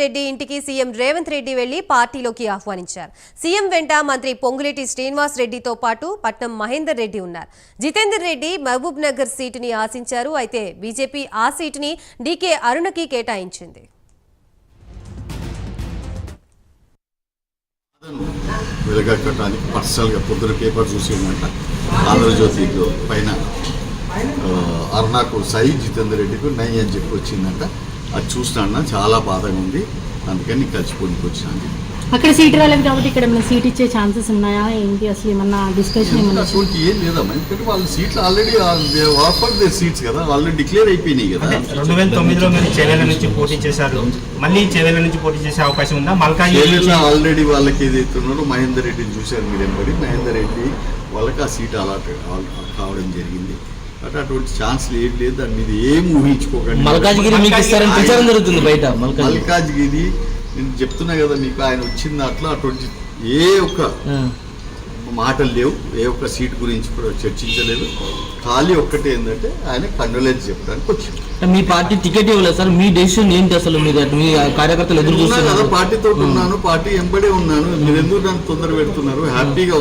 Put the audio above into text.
రెడ్డి ఇంటికి సీఎం రేవంత్ రెడ్డి వెళ్లి పార్టీలోకి ఆహ్వానించారు. సీఎం వెంట మంత్రి పొంగులేటి శ్రీనివాస్ రెడ్డితో పాటు పట్నం మహేందర్ రెడ్డి ఉన్నారు. జితేందర్ రెడ్డి మహబూబ్ నగర్ సీటుని ఆశించారు. అయితే బీజేపీ ఆ సీటుని డీకే అరుణకి కేటాయించింది. వెలగట్టడానికి పర్సనల్గా పొద్దున పేపర్ చూసిందంట. ఆంధ్రజ్యోతి పైన అరుణకు సై జితేందర్ రెడ్డికి నై అని చెప్పి వచ్చిందంట. అది చూసినా చాలా బాధగా ఉంది. అందుకని కలిసిపోనికి వచ్చినాను. అక్కడ సీట్ రాలేదు కాబట్టి ఇక్కడ ఏమైనా సీట్ ఇచ్చే ఛాన్సెస్ ఉన్నాయా ఏంటి? అసలు ఏమన్నా డిస్కషన్ అటువంటి ఏం లేదమ్మా. ఎందుకంటే వాళ్ళ సీట్లు ఆల్రెడీ ఆఫర్ దే సీట్స్ కదా, ఆల్రెడీ డిక్లేర్ అయిపోయినాయి కదా. 2009లో మీరు చెవెల నుంచి పోటీ చేశారు, మళ్ళీ చెవెల నుంచి పోటీ చేసే అవకాశం ఉందా? మల్కాజ్గిరిలో ఆల్రెడీ వాళ్ళకి ఏదైతే ఉన్నారో మహేందర్ రెడ్డిని చూశారు మీరు ఎంబడి. మహేందర్ రెడ్డి వాళ్ళకి ఆ సీట్ అలాట్ కావడం జరిగింది. బట్ అటువంటి ఛాన్స్ ఏం లేదు. దాని మీద ఏం ఊహించుకోకండి. మల్కాజ్గిరి నేను చెప్తున్నా కదా మీకు, ఆయన వచ్చిన దాంట్లో అటువంటి ఏ ఒక్క మాటలు లేవు, ఏ ఒక్క సీట్ గురించి కూడా చర్చించలేదు. ఖాళీ ఒక్కటే ఏంటంటే ఆయన కండోలెన్స్ చెప్పడానికి వచ్చింది. మీ పార్టీ టికెట్ ఇవ్వలేదు సార్, మీ డెసిషన్ ఏంటి అసలు? మీ కార్యకర్తలు ఎదురు చూస్తున్నారు కదా, పార్టీతో ఉన్నాను, పార్టీ ఎంబడే ఉన్నాను, మీరు ఎందుకు నన్ను తొందర పెడుతున్నారు? హ్యాపీగా